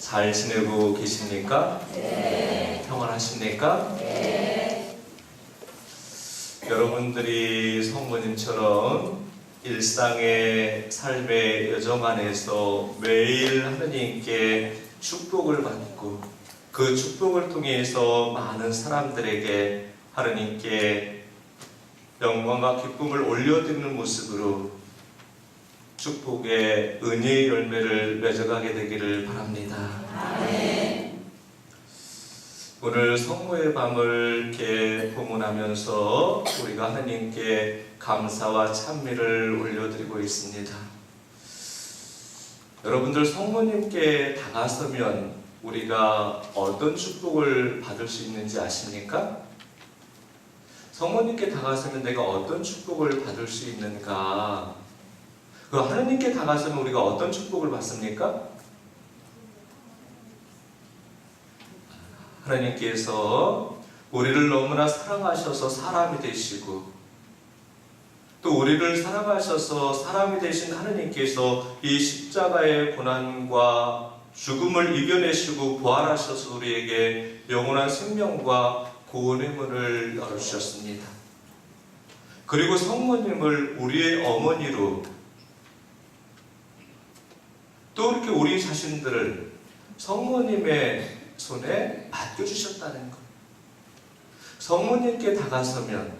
잘 지내고 계십니까? 네. 평안하십니까? 네. 여러분들이 성모님처럼 일상의 삶의 여정 안에서 매일 하느님께 축복을 받고 그 축복을 통해서 많은 사람들에게 하느님께 영광과 기쁨을 올려드리는 모습으로 축복의 은혜의 열매를 맺어가게 되기를 바랍니다. 아멘. 오늘 성모의 밤을 이렇게 봉헌하면서 우리가 하나님께 감사와 찬미를 올려드리고 있습니다. 여러분들 성모님께 다가서면 우리가 어떤 축복을 받을 수 있는지 아십니까? 성모님께 다가서면 내가 어떤 축복을 받을 수 있는가? 그 하나님께 다가서면 우리가 어떤 축복을 받습니까? 하나님께서 우리를 너무나 사랑하셔서 사람이 되시고 또 우리를 사랑하셔서 사람이 되신 하나님께서 이 십자가의 고난과 죽음을 이겨내시고 부활하셔서 우리에게 영원한 생명과 구원의 문을 열어주셨습니다. 그리고 성모님을 우리의 어머니로 또 이렇게 우리 자신들을 성모님의 손에 맡겨주셨다는 것. 성모님께 다가서면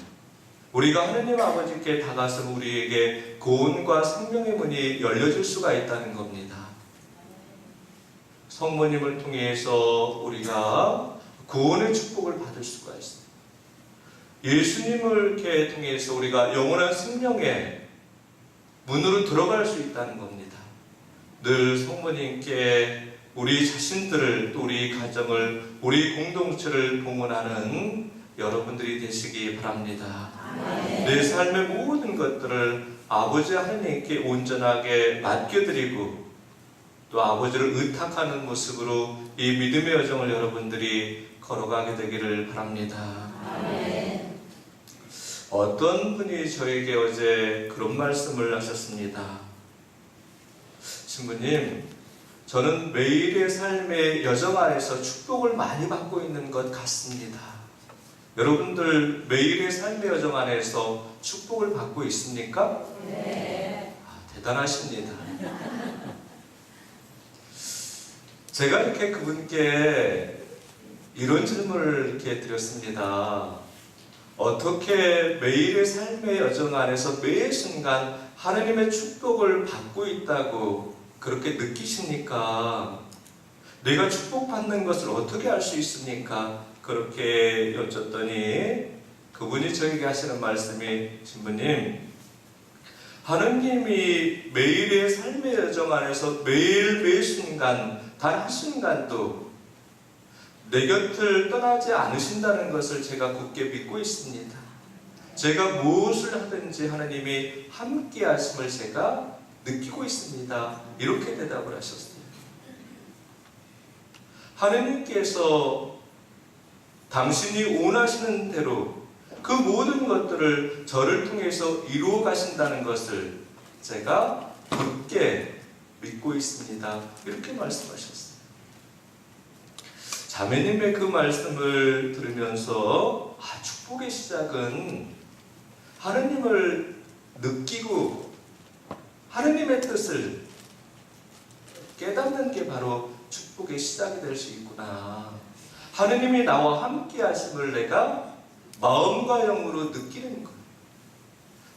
우리가 하느님 아버지께 다가서면 우리에게 구원과 생명의 문이 열려질 수가 있다는 겁니다. 성모님을 통해서 우리가 구원의 축복을 받을 수가 있습니다. 예수님을 이렇게 통해서 우리가 영원한 생명의 문으로 들어갈 수 있다는 겁니다. 늘 성모님께 우리 자신들을 또 우리 가정을 우리 공동체를 봉헌하는 여러분들이 되시기 바랍니다. 내 삶의 모든 것들을 아버지 하나님께 온전하게 맡겨드리고 또 아버지를 의탁하는 모습으로 이 믿음의 여정을 여러분들이 걸어가게 되기를 바랍니다. 어떤 분이 저에게 어제 그런 말씀을 하셨습니다. 신부님, 저는 매일의 삶의 여정 안에서 축복을 많이 받고 있는 것 같습니다. 여러분들 매일의 삶의 여정 안에서 축복을 받고 있습니까? 네. 대단하십니다. 제가 이렇게 그분께 이런 질문을 이렇게 드렸습니다. 어떻게 매일의 삶의 여정 안에서 매 순간 하나님의 축복을 받고 있다고 그렇게 느끼십니까? 내가 축복받는 것을 어떻게 알 수 있습니까? 그렇게 여쭸더니 그분이 저에게 하시는 말씀이 신부님, 하느님이 매일의 삶의 여정 안에서 매일 매 순간 단 한순간도 내 곁을 떠나지 않으신다는 것을 제가 굳게 믿고 있습니다. 제가 무엇을 하든지 하나님이 함께 하심을 제가 느끼고 있습니다. 이렇게 대답을 하셨습니다. 하나님께서 당신이 원하시는 대로 그 모든 것들을 저를 통해서 이루어 가신다는 것을 제가 굳게 믿고 있습니다. 이렇게 말씀하셨습니다. 자매님의 그 말씀을 들으면서 축복의 시작은 하느님을 느끼고 하느님의 뜻을 깨닫는 게 바로 축복의 시작이 될 수 있구나. 하느님이 나와 함께 하심을 내가 마음과 영으로 느끼는 것.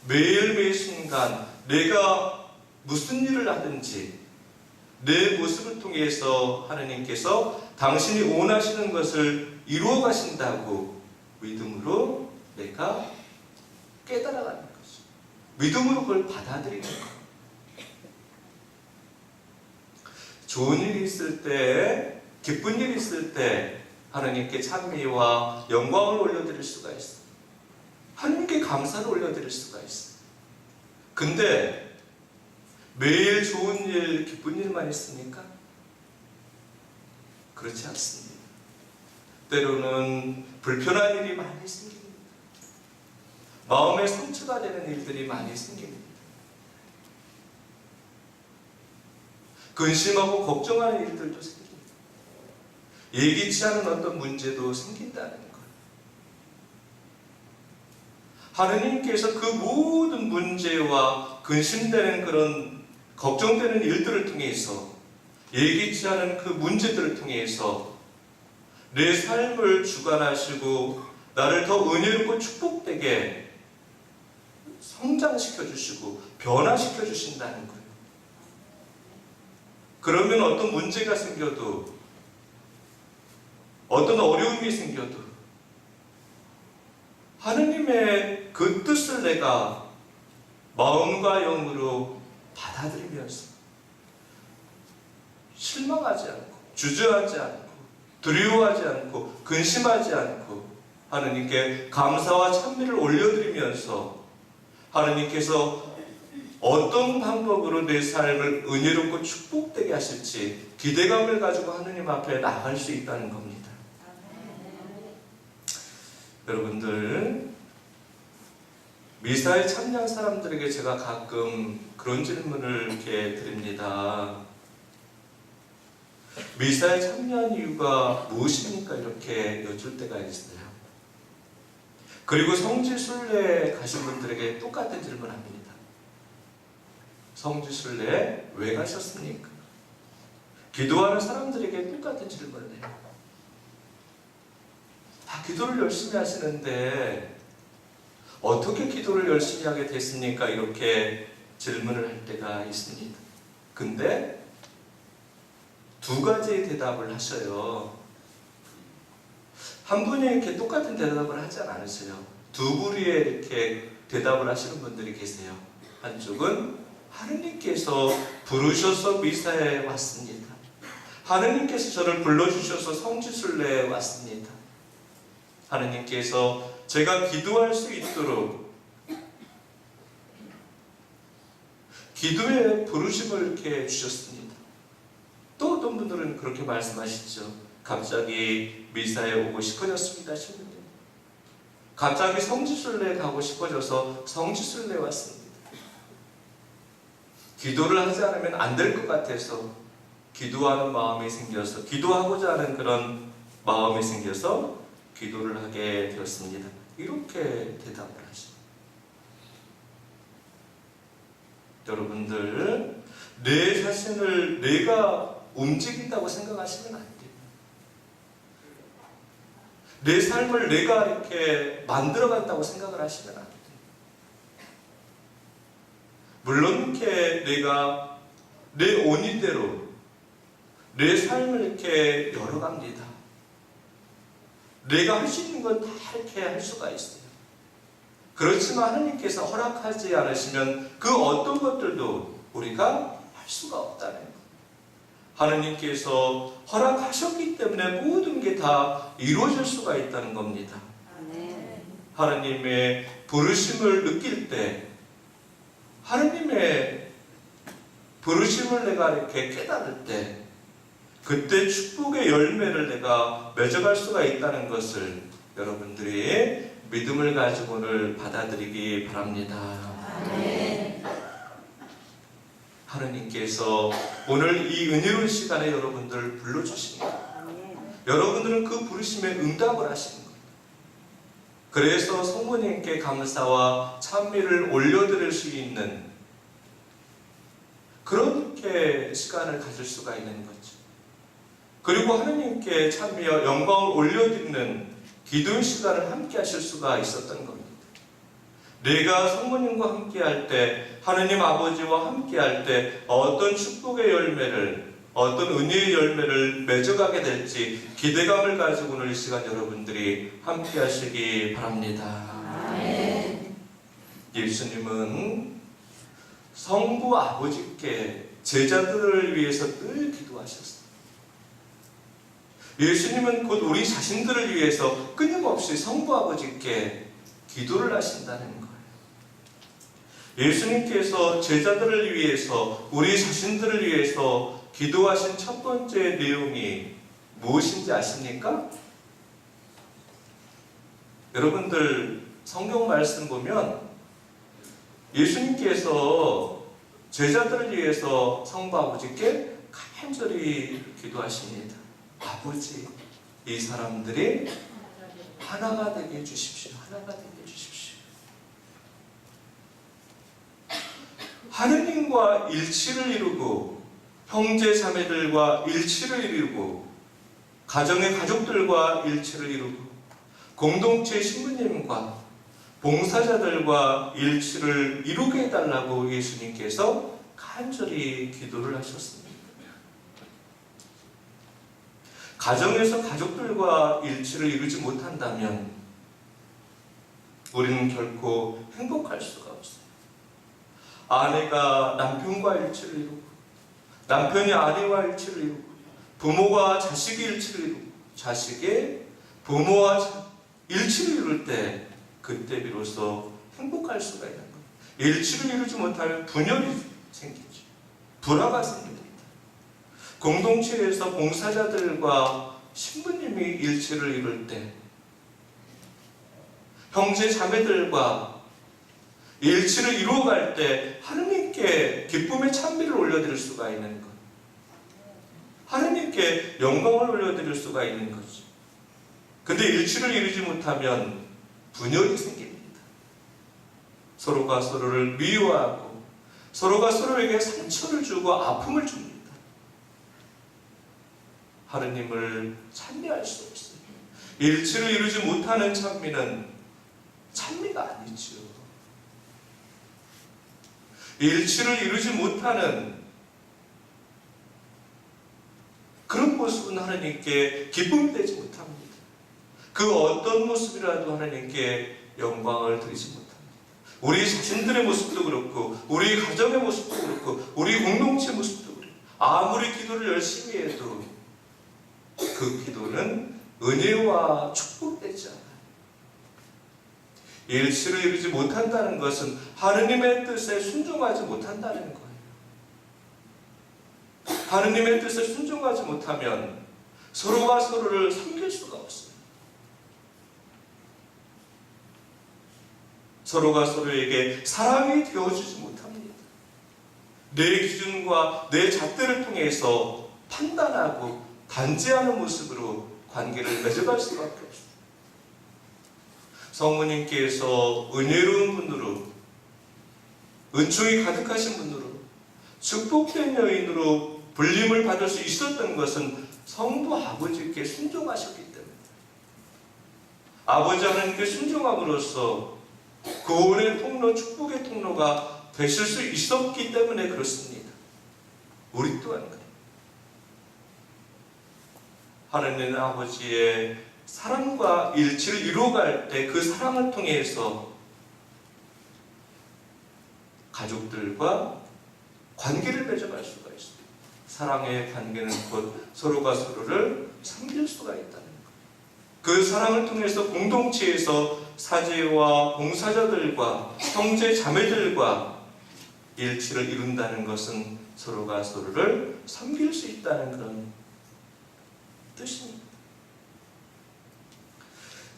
매일매일 순간 내가 무슨 일을 하든지 내 모습을 통해서 하느님께서 당신이 원하시는 것을 이루어 가신다고 믿음으로 내가 깨달아가는 거죠. 믿음으로 그걸 받아들이는 거예요. 좋은 일이 있을 때, 기쁜 일이 있을 때 하나님께 찬미와 영광을 올려드릴 수가 있어요. 하나님께 감사를 올려드릴 수가 있어요. 근데 매일 좋은 일, 기쁜 일만 있습니까? 그렇지 않습니다. 때로는 불편한 일이 많이 생깁니다. 마음에 상처가 되는 일들이 많이 생깁니다. 근심하고 걱정하는 일들도 생깁니다. 예기치 않은 어떤 문제도 생긴다는 거예요. 하느님께서 그 모든 문제와 근심되는 그런 걱정되는 일들을 통해서 예기치 않은 그 문제들을 통해서 내 삶을 주관하시고 나를 더 은혜롭고 축복되게 성장시켜 주시고 변화시켜 주신다는 거예요. 그러면 어떤 문제가 생겨도 어떤 어려움이 생겨도 하느님의 그 뜻을 내가 마음과 영으로 받아들이면서 실망하지 않고 주저하지 않고 두려워하지 않고 근심하지 않고 하느님께 감사와 찬미를 올려드리면서 하느님께서 어떤 방법으로 내 삶을 은혜롭고 축복되게 하실지 기대감을 가지고 하느님 앞에 나갈 수 있다는 겁니다. 여러분들, 미사에 참여한 사람들에게 제가 가끔 그런 질문을 이렇게 드립니다. 미사에 참여한 이유가 무엇입니까? 이렇게 여쭐 때가 있어요. 그리고 성지순례 가신 분들에게 똑같은 질문합니다. 성지순례 왜 가셨습니까? 기도하는 사람들에게 똑같은 질문을 해요. 다 기도를 열심히 하시는데 어떻게 기도를 열심히 하게 됐습니까? 이렇게 질문을 할 때가 있습니다. 근데 두 가지의 대답을 하셔요. 한 분이 이렇게 똑같은 대답을 하지 않으세요. 두 부류의 이렇게 대답을 하시는 분들이 계세요. 한쪽은 하느님께서 부르셔서 미사에 왔습니다. 하느님께서 저를 불러주셔서 성지순례에 왔습니다. 하느님께서 제가 기도할 수 있도록 기도의 부르심을 이렇게 주셨습니다. 또 어떤 분들은 그렇게 말씀하시죠. 갑자기 미사에 오고 싶어졌습니다. 신부님. 갑자기 성지순례에 가고 싶어져서 성지순례에 왔습니다. 기도를 하지 않으면 안 될 것 같아서 기도하는 마음이 생겨서 기도하고자 하는 그런 마음이 생겨서 기도를 하게 되었습니다. 이렇게 대답을 하죠. 여러분들, 내 자신을 내가 움직인다고 생각하시면 안 돼요. 내 삶을 내가 이렇게 만들어간다고 생각을 하시면 안 돼요. 물론 이렇게 내가 내 온이대로 내 삶을 이렇게 열어갑니다. 내가 할 수 있는 건 다 이렇게 할 수가 있어요. 그렇지만 하느님께서 허락하지 않으시면 그 어떤 것들도 우리가 할 수가 없다는 거예요. 하느님께서 허락하셨기 때문에 모든 게 다 이루어질 수가 있다는 겁니다. 하느님의 부르심을 느낄 때, 하느님의 부르심을 내가 이렇게 깨달을 때, 그때 축복의 열매를 내가 맺어갈 수가 있다는 것을 여러분들이 믿음을 가지고 오늘 받아들이기 바랍니다. 아멘. 하느님께서 오늘 이 은혜로운 시간에 여러분들을 불러주십니다. 여러분들은 그 부르심에 응답을 하시는 거예요. 그래서 성부님께 감사와 찬미를 올려드릴 수 있는 그렇게 시간을 가질 수가 있는 거죠. 그리고 하느님께 찬미와 영광을 올려드리는 기도의 시간을 함께 하실 수가 있었던 겁니다. 내가 성모님과 함께 할 때, 하느님 아버지와 함께 할 때 어떤 축복의 열매를, 어떤 은혜의 열매를 맺어가게 될지 기대감을 가지고 오늘 이 시간 여러분들이 함께 하시기 바랍니다. 아멘. 예수님은 성부 아버지께 제자들을 위해서 늘 기도하셨어요. 예수님은 곧 우리 자신들을 위해서 끊임없이 성부 아버지께 기도를 하신다는 거예요. 예수님께서 제자들을 위해서, 우리 자신들을 위해서 기도하신 첫 번째 내용이 무엇인지 아십니까? 여러분들 성경 말씀 보면 예수님께서 제자들을 위해서 성부 아버지께 간절히 기도하십니다. 아버지, 이 사람들이 하나가 되게 해주십시오. 하나가 되게 해주십시오. 하느님과 일치를 이루고 형제 자매들과 일치를 이루고 가정의 가족들과 일치를 이루고 공동체 신부님과 봉사자들과 일치를 이루게 해달라고 예수님께서 간절히 기도를 하셨습니다. 가정에서 가족들과 일치를 이루지 못한다면 우리는 결코 행복할 수가 없어요. 아내가 남편과 일치를 이루고 남편이 아내와 일치를 이루고 부모가 자식이 일치를 이루고 자식이 부모와 일치를 이룰 때 그때 비로소 행복할 수가 있는 거예요. 일치를 이루지 못하면 분열이 생기죠. 불화가 생깁니다. 공동체에서 봉사자들과 신부님이 일치를 이룰 때 형제 자매들과 일치를 이루어갈 때 하느님께 기쁨의 찬미를 올려드릴 수가 있는 것, 하느님께 영광을 올려드릴 수가 있는 거죠. 근데 일치를 이루지 못하면 분열이 생깁니다. 서로가 서로를 미워하고 서로가 서로에게 상처를 주고 아픔을 줍니다. 하느님을 찬미할 수 없어요. 일치를 이루지 못하는 찬미는 찬미가 아니죠. 일치를 이루지 못하는 그런 모습은 하나님께 기쁨이 되지 못합니다. 그 어떤 모습이라도 하나님께 영광을 드리지 못합니다. 우리 자신들의 모습도 그렇고 우리 가정의 모습도 그렇고 우리 공동체 모습도 그렇고 아무리 기도를 열심히 해도 그 기도는 은혜와 축복되지 않아요. 일치를 이루지 못한다는 것은 하느님의 뜻에 순종하지 못한다는 거예요. 하느님의 뜻에 순종하지 못하면 서로가 서로를 섬길 수가 없어요. 서로가 서로에게 사람이 되어주지 못합니다. 내 기준과 내 잣대를 통해서 판단하고 단죄하는 모습으로 관계를 맺어갈 수밖에 없습니다. 성모님께서 은혜로운 분으로 은총이 가득하신 분으로 축복된 여인으로 불림을 받을 수 있었던 것은 성부 아버지께 순종하셨기 때문에 아버지 하나님께 순종함으로써 구원의 통로, 축복의 통로가 되실 수 있었기 때문에 그렇습니다. 우리 또한 그래요. 하나님 아버지의 사랑과 일치를 이루어갈 때 그 사랑을 통해서 가족들과 관계를 맺어갈 수가 있습니다. 사랑의 관계는 곧 서로가 서로를 섬길 수가 있다는 것. 그 사랑을 통해서 공동체에서 사제와 봉사자들과 형제 자매들과 일치를 이룬다는 것은 서로가 서로를 섬길 수 있다는 그런 뜻입니다.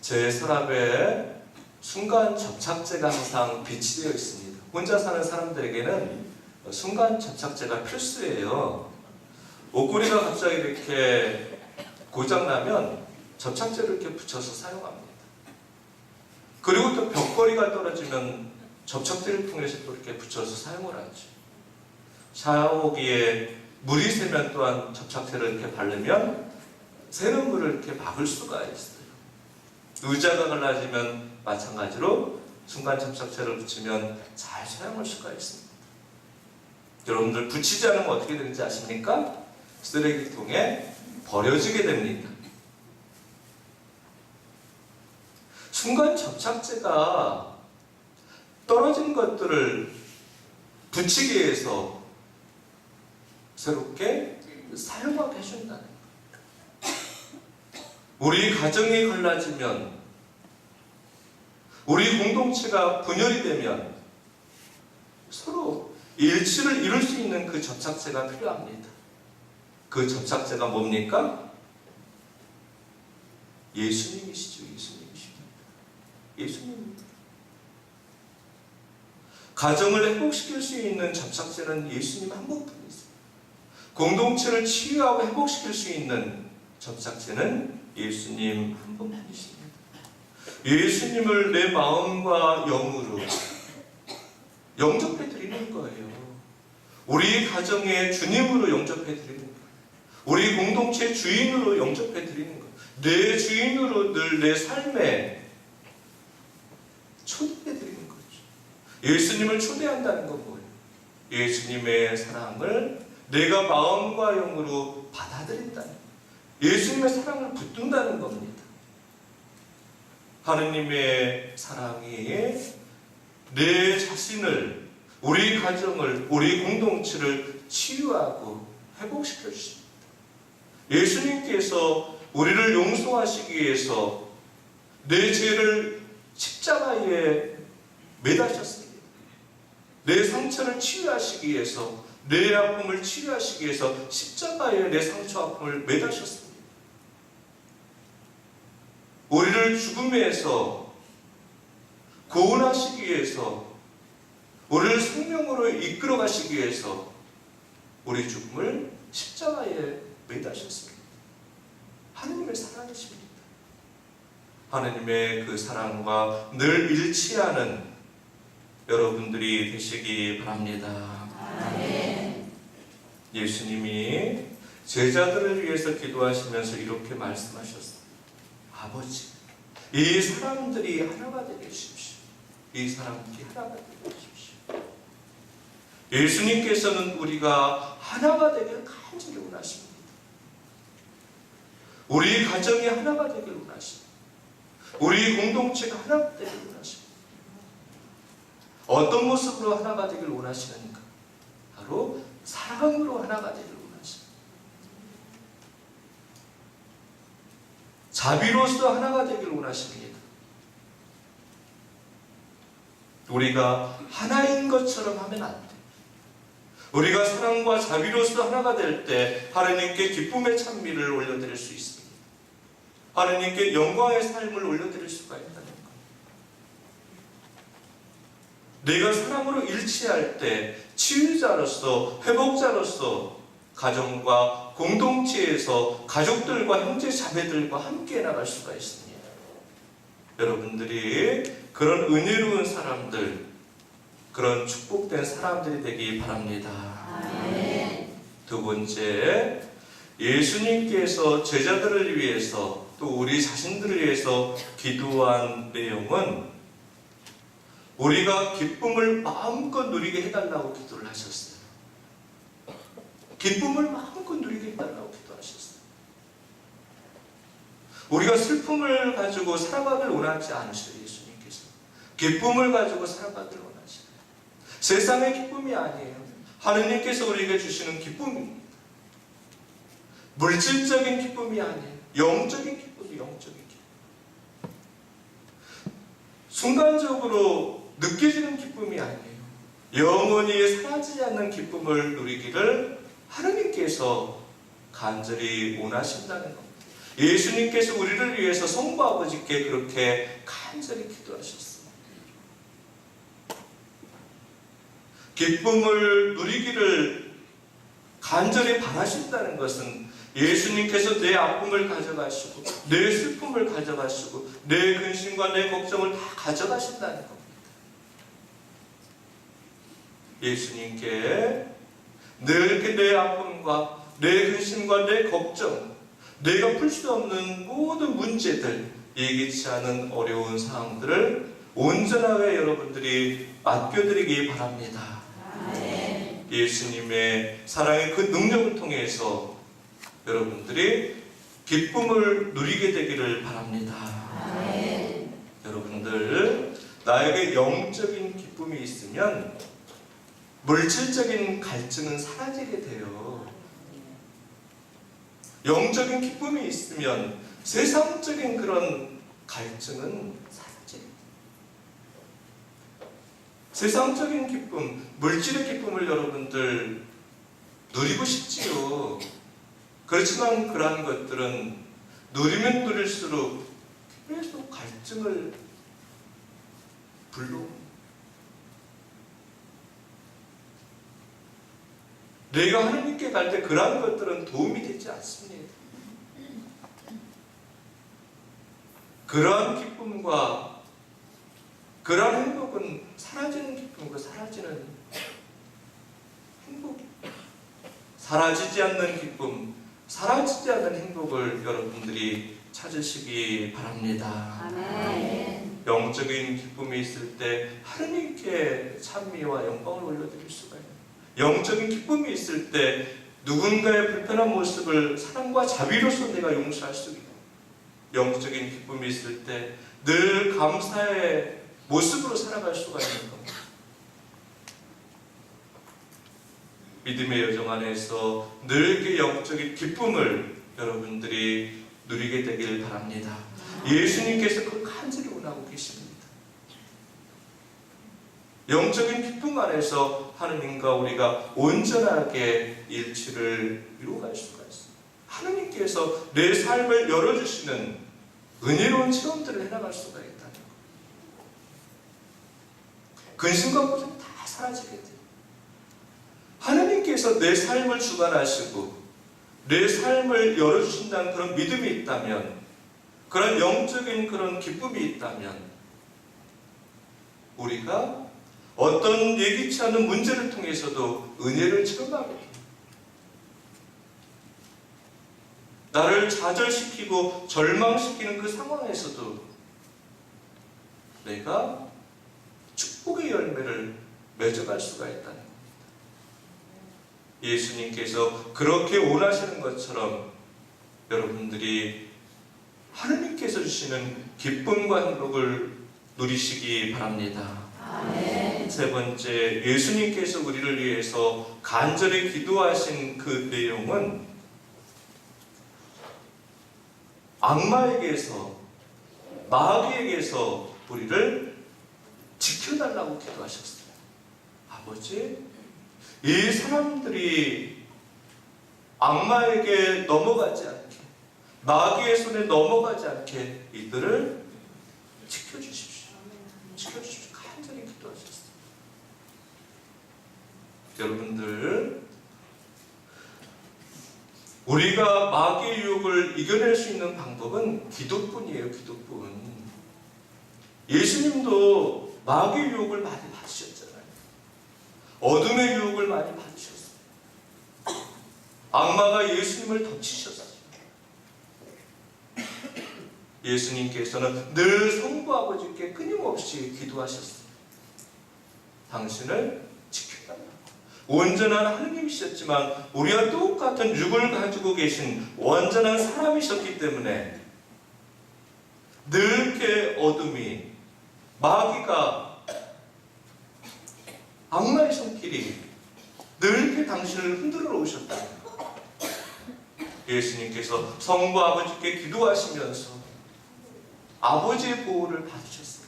제 서랍에 순간 접착제가 항상 비치되어 있습니다. 혼자 사는 사람들에게는 순간 접착제가 필수예요. 옷걸이가 갑자기 이렇게 고장나면 접착제를 이렇게 붙여서 사용합니다. 그리고 또 벽걸이가 떨어지면 접착제를 통해서 또 이렇게 붙여서 사용을 하죠. 샤워기에 물이 새면 또한 접착제를 이렇게 바르면 새는 물을 이렇게 막을 수가 있어요. 의자가 갈라지면 마찬가지로 순간 접착제를 붙이면 잘 사용할 수가 있습니다. 여러분들 붙이지 않으면 어떻게 되는지 아십니까? 쓰레기통에 버려지게 됩니다. 순간 접착제가 떨어진 것들을 붙이기 위해서 새롭게 사용하게 해준다는 거예요. 우리 가정이 갈라지면, 우리 공동체가 분열이 되면 서로 일치를 이룰 수 있는 그 접착제가 필요합니다. 그 접착제가 뭡니까? 예수님이시죠. 예수님입니다. 가정을 회복시킬 수 있는 접착제는 예수님 한 분뿐이세요. 공동체를 치유하고 회복시킬 수 있는 접착제는 예수님 한 분뿐이십니다. 예수님을 내 마음과 영으로 영접해 드리는 거예요. 우리 가정의 주님으로 영접해 드리는 거예요. 우리 공동체 주인으로 영접해 드리는 거예요. 내 주인으로 늘 내 삶에 초대해 드리는 거죠. 예수님을 초대한다는 건 뭐예요? 예수님의 사랑을 내가 마음과 영으로 받아들인다는 거예요. 예수님의 사랑을 붙든다는 겁니다. 하느님의 사랑이 내 자신을, 우리 가정을, 우리 공동체를 치유하고 회복시켜 주십니다. 예수님께서 우리를 용서하시기 위해서 내 죄를 십자가에 매다셨습니다. 내 상처를 치유하시기 위해서, 내 아픔을 치유하시기 위해서 십자가에 내 상처 아픔을 매다셨습니다. 우리를 죽음에서 구원하시기 위해서, 우리를 생명으로 이끌어 가시기 위해서 우리 죽음을 십자가에 매다셨습니다. 하느님의 사랑이십니다. 하느님의 그 사랑과 늘 일치하는 여러분들이 되시기 바랍니다. 아멘. 예수님이 제자들을 위해서 기도하시면서 이렇게 말씀하셨습니다. 아버지, 이 사람들이 하나가 되게 해주십시오. 이 사람들이 하나가 되게 해주십시오. 예수님께서는 우리가 하나가 되기를 간절히 원하십니다. 우리 가정이 하나가 되기를 원하십니다. 우리 공동체가 하나가 되기를 원하십니다. 어떤 모습으로 하나가 되기를 원하시는가? 바로 사랑으로 하나가 되기를 원하십니다. 자비로서 하나가 되기를 원하십니다. 우리가 하나인 것처럼 하면 안 돼. 우리가 사랑과 자비로서 하나가 될 때 하나님께 기쁨의 찬미를 올려드릴 수 있습니다. 하나님께 영광의 삶을 올려드릴 수가 있다는 것. 내가 사랑으로 일치할 때 치유자로서, 회복자로서 가정과 공동체에서 가족들과 형제 자매들과 함께 나갈 수가 있습니다. 여러분들이 그런 은혜로운 사람들, 그런 축복된 사람들이 되기 바랍니다. 아멘. 두 번째, 예수님께서 제자들을 위해서 또 우리 자신들을 위해서 기도한 내용은 우리가 기쁨을 마음껏 누리게 해달라고 기도를 하셨어요. 기쁨을 마음껏 누리게 해달라고 기도하셨어요. 우리가 슬픔을 가지고 살아가길 원하지 않으셔요. 예수님께서 기쁨을 가지고 살아가길 원하셔요. 세상의 기쁨이 아니에요. 하느님께서 우리에게 주시는 기쁨입니다. 물질적인 기쁨이 아니에요. 영적인 기쁨이 영적인 기쁨. 순간적으로 느껴지는 기쁨이 아니에요. 영원히 사라지지 않는 기쁨을 누리기를 하느님께서 간절히 원하신다는 겁니다. 예수님께서 우리를 위해서 성부 아버지께 그렇게 간절히 기도하셨습니다. 기쁨을 누리기를 간절히 바라신다는 것은 예수님께서 내 아픔을 가져가시고 내 슬픔을 가져가시고 내 근심과 내 걱정을 다 가져가신다는 겁니다. 예수님께 늘 내 아픔과 내 근심과 내 걱정, 내가 풀 수 없는 모든 문제들, 예기치 않은 어려운 상황들을 온전하게 여러분들이 맡겨드리기 바랍니다. 아멘. 예수님의 사랑의 그 능력을 통해서 여러분들이 기쁨을 누리게 되기를 바랍니다. 아멘. 여러분들, 나에게 영적인 기쁨이 있으면 물질적인 갈증은 사라지게 돼요. 영적인 기쁨이 있으면 세상적인 그런 갈증은 사라져요. 세상적인 기쁨, 물질의 기쁨을 여러분들 누리고 싶지요. 그렇지만 그러한 것들은 누리면 누릴수록 계속 갈증을 불러옵니다. 내가 하느님께 갈 때 그러한 것들은 도움이 되지 않습니다. 그러한 기쁨과 그러한 행복은 사라지는 기쁨과 사라지는 행복, 사라지지 않는 기쁨, 사라지지 않는 행복을 여러분들이 찾으시기 바랍니다. 아멘. 영적인 기쁨이 있을 때 하느님께 찬미와 영광을 올려드릴 수가 있는, 영적인 기쁨이 있을 때 누군가의 불편한 모습을 사랑과 자비로서 내가 용서할 수 있고, 영적인 기쁨이 있을 때 늘 감사의 모습으로 살아갈 수가 있는 겁니다. 믿음의 여정 안에서 늘 그 영적인 기쁨을 여러분들이 누리게 되길 바랍니다. 예수님께서 그걸 간절히 원하고 계십니다. 영적인 기쁨 안에서 하느님과 우리가 온전하게 일치를 이루어갈 수가 있습니다. 하느님께서 내 삶을 열어주시는 은혜로운 체험들을 해나갈 수가 있다는 것. 근심과 고생 다 사라지게 돼요. 하느님께서 내 삶을 주관하시고 내 삶을 열어주신다는 그런 믿음이 있다면, 그런 영적인 그런 기쁨이 있다면, 우리가 어떤 예기치 않은 문제를 통해서도 은혜를 체험하게 됩니다. 나를 좌절시키고 절망시키는 그 상황에서도 내가 축복의 열매를 맺어갈 수가 있다는 겁니다. 예수님께서 그렇게 원하시는 것처럼 여러분들이 하느님께서 주시는 기쁨과 행복을 누리시기 바랍니다. 아멘. 세 번째, 예수님께서 우리를 위해서 간절히 기도하신 그 내용은 악마에게서, 마귀에게서 우리를 지켜달라고 기도하셨어요. 아버지, 이 사람들이 악마에게 넘어가지 않게, 마귀의 손에 넘어가지 않게 이들을 지켜주십시오. 지켜주십시오. 간절히 기도하셨어요. 여러분들, 우리가 마귀의 유혹을 이겨낼 수 있는 방법은 기도뿐이에요. 기도뿐. 예수님도 마귀의 유혹을 많이 받으셨잖아요. 어둠의 유혹을 많이 받으셨어요. 악마가 예수님을 덮치셨어요. 예수님께서는 늘 성부 아버지께 끊임없이 기도하셨어요. 당신을 지켜달라고. 온전한 하느님이셨지만 우리와 똑같은 육을 가지고 계신 완전한 사람이셨기 때문에 늘 이렇게 어둠이, 마귀가, 악마의 손길이 늘 이렇게 당신을 흔들어 놓으셨다는 거예요. 예수님께서 성부 아버지께 기도하시면서 아버지의 보호를 받으셨어요.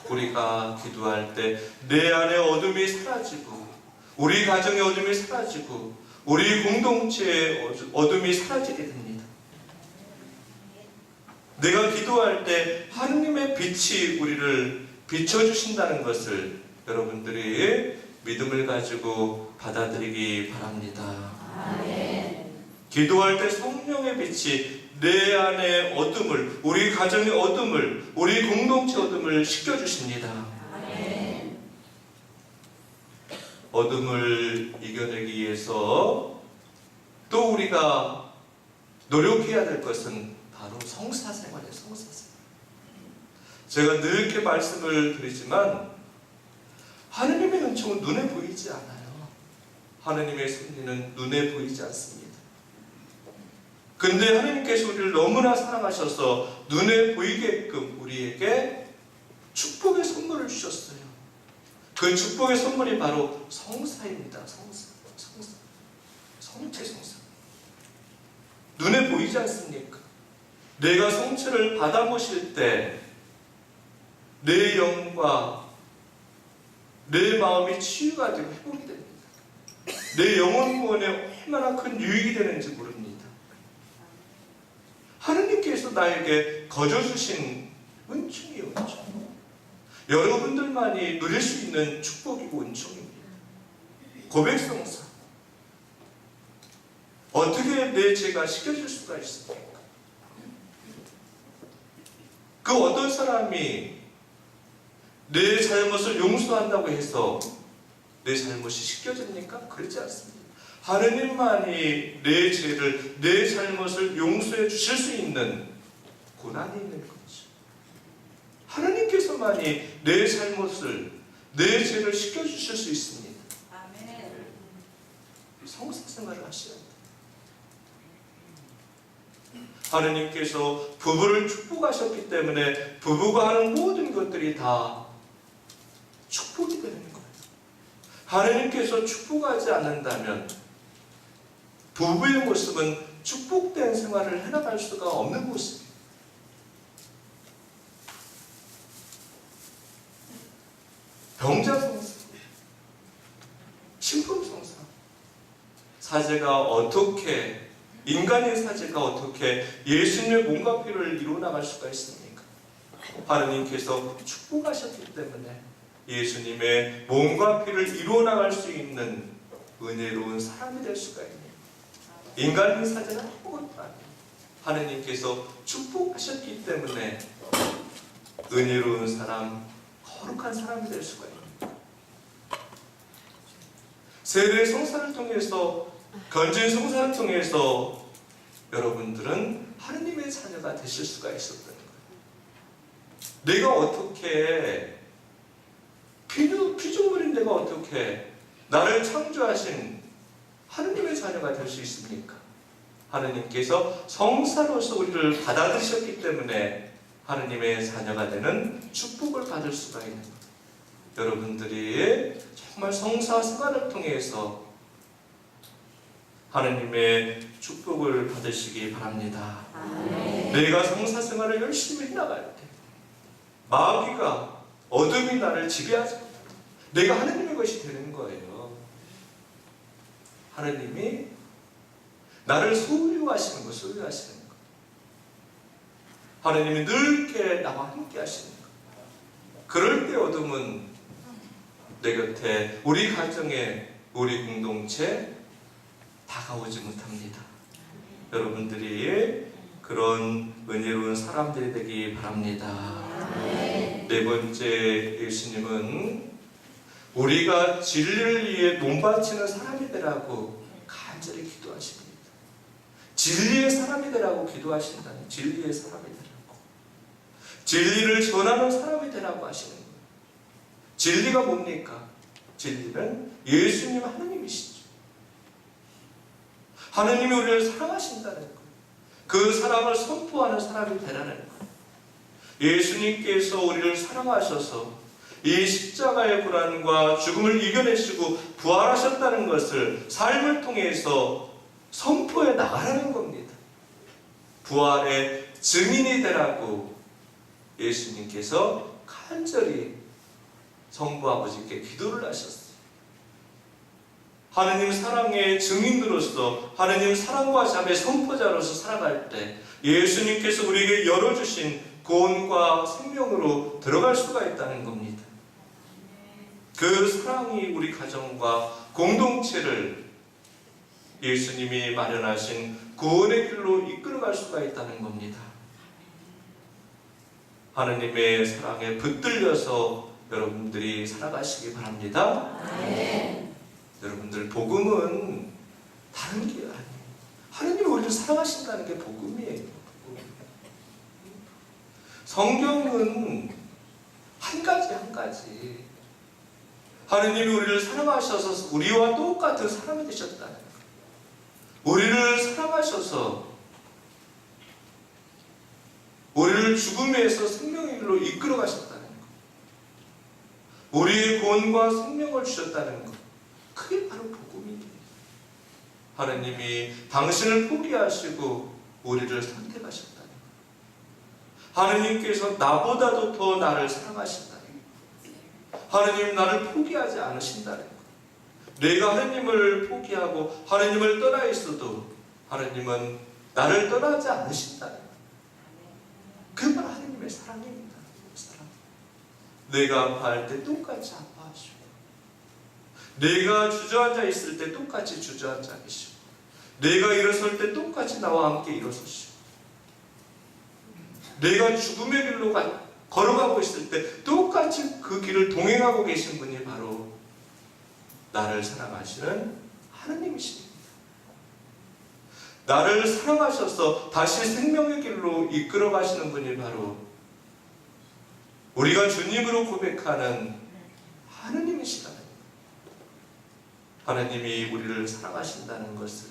우리가 기도할 때 내 안에 어둠이 사라지고, 우리 가정의 어둠이 사라지고, 우리 공동체의 어둠이 사라지게 됩니다. 내가 기도할 때 하느님의 빛이 우리를 비춰주신다는 것을 여러분들이 믿음을 가지고 받아들이기 바랍니다. 아멘. 기도할 때 성령의 빛이 내 안의 어둠을, 우리 가정의 어둠을, 우리 공동체 어둠을 식혀주십니다. 아멘. 어둠을 이겨내기 위해서 또 우리가 노력해야 될 것은 바로 성사생활이에요. 성사생활. 제가 늘 이렇게 말씀을 드리지만 하느님의 은총은 눈에 보이지 않아요. 하느님의 섭리는 눈에 보이지 않습니다. 근데 하느님께서 우리를 너무나 사랑하셔서 눈에 보이게끔 우리에게 축복의 선물을 주셨어요. 그 축복의 선물이 바로 성사입니다. 성사. 성체 성사. 눈에 보이지 않습니까? 내가 성체를 받아 모실 때 내 영과 내 마음이 치유가 되고 회복이 됩니다. 내 영혼 구원에 얼마나 큰 유익이 되는지 모릅니다. 하느님께서 나에게 거저주신 은총이에요. 은총. 여러분들만이 누릴 수 있는 축복이고 은총입니다. 고백성사. 어떻게 내 죄가 씻겨질 수가 있습니까? 그 어떤 사람이 내 잘못을 용서한다고 해서 내 잘못이 씻겨집니까? 그렇지 않습니다. 하느님만이 내 죄를, 내 잘못을 용서해 주실 수 있는 고난이 있는 거죠. 하느님께서만이 내 잘못을, 내 죄를 씻겨주실 수 있습니다. 아멘. 성사생활을 하셔야 돼요. 하느님께서 부부를 축복하셨기 때문에 부부가 하는 모든 것들이 다 축복이 되는 거예요. 하느님께서 축복하지 않는다면 부부의 모습은 축복된 생활을 해나갈 수가 없는 모습이에요. 병자성사, 신품성사, 사제가 어떻게, 인간의 사제가 어떻게 예수님의 몸과 피를 이루어 나갈 수가 있습니까? 하느님께서 축복하셨기 때문에 예수님의 몸과 피를 이루어 나갈 수 있는 은혜로운 사람이 될 수가 있는, 인간의 사제는 아무것도 아니에요. 하느님께서 축복하셨기 때문에 은혜로운 사람, 거룩한 사람이 될 수가 있는, 세례 성사를 통해서, 건진 성사를 통해서 여러분들은 하느님의 자녀가 되실 수가 있었다는 거예요. 내가 어떻게, 피조물인 내가 어떻게 나를 창조하신 하느님의 자녀가 될 수 있습니까? 하느님께서 성사로서 우리를 받아들이셨기 때문에 하느님의 자녀가 되는 축복을 받을 수가 있는 거예요. 여러분들이 정말 성사 생활을 통해서 하느님의 축복을 받으시기 바랍니다. 내가 성사 생활을 열심히 해나갈 때 마귀가, 어둠이 나를 지배하지 못하고 내가 하느님의 것이 되는 거예요. 하느님이 나를 소유하시는 거, 소유하시는 거. 하느님이 늘 나와 함께 하시는 거. 그럴 때 어둠은 내 곁에, 우리 가정에, 우리 공동체 다가오지 못합니다. 여러분들이 그런 은혜로운 사람들이 되기 바랍니다. 네 번째, 예수님은 우리가 진리를 위해 몸바치는 사람이 되라고 간절히 기도하십니다. 진리의 사람이 되라고 기도하신다는, 진리의 사람이 되라고, 진리를 전하는 사람이 되라고 하시는 거예요. 진리가 뭡니까? 진리는 예수님 하느님이시죠. 하느님이 우리를 사랑하신다는 거예요. 그 사랑을 선포하는 사람이 되라는 거예요. 예수님께서 우리를 사랑하셔서 이 십자가의 고난과 죽음을 이겨내시고 부활하셨다는 것을 삶을 통해서 선포해 나가라는 겁니다. 부활의 증인이 되라고 예수님께서 간절히 성부 아버지께 기도를 하셨어요. 하느님 사랑의 증인으로서, 하느님 사랑과 자비의 선포자로서 살아갈 때 예수님께서 우리에게 열어주신 구원과 생명으로 들어갈 수가 있다는 겁니다. 그 사랑이 우리 가정과 공동체를 예수님이 마련하신 구원의 길로 이끌어갈 수가 있다는 겁니다. 하느님의 사랑에 붙들려서 여러분들이 살아가시기 바랍니다. 여러분들, 복음은 다른 게 아니에요. 하느님이 우리를 사랑하신다는 게 복음이에요. 성경은 한 가지 한 가지, 하느님이 우리를 사랑하셔서 우리와 똑같은 사람이 되셨다는 거예요. 우리를 사랑하셔서 우리를 죽음에서 생명의 길로 이끌어 가셨다는 거예요. 우리의 구원과 생명을 주셨다는 것, 그게 바로 복음이에요. 하느님이 당신을 포기하시고 우리를 선택하셨다는 거예요. 하느님께서 나보다도 더 나를 사랑하신다는 거예요. 하느님 나를 포기하지 않으신다는 거예요. 내가 하느님을 포기하고 하느님을 떠나 있어도 하느님은 나를 떠나지 않으신다는 거예요. 그게 바로 하느님의 사랑입니다. 사랑. 내가 아파할 때 똑같이 아파하시고, 내가 주저앉아 있을 때 똑같이 주저앉아 계시고, 내가 일어설 때 똑같이 나와 함께 일어서시고, 내가 죽음의 길로 걸어가고 있을 때 똑같이 그 길을 동행하고 계신 분이 바로 나를 사랑하시는 하느님이십니다. 나를 사랑하셔서 다시 생명의 길로 이끌어 가시는 분이 바로 우리가 주님으로 고백하는 하느님이시다. 하나님이 우리를 사랑하신다는 것을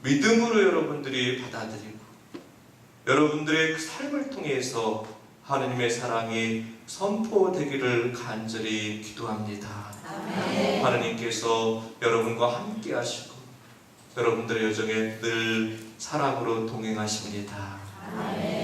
믿음으로 여러분들이 받아들이고 여러분들의 그 삶을 통해서 하느님의 사랑이 선포되기를 간절히 기도합니다. 아멘. 하느님께서 여러분과 함께 하시고 여러분들의 여정에 늘 사랑으로 동행하십니다. 아멘.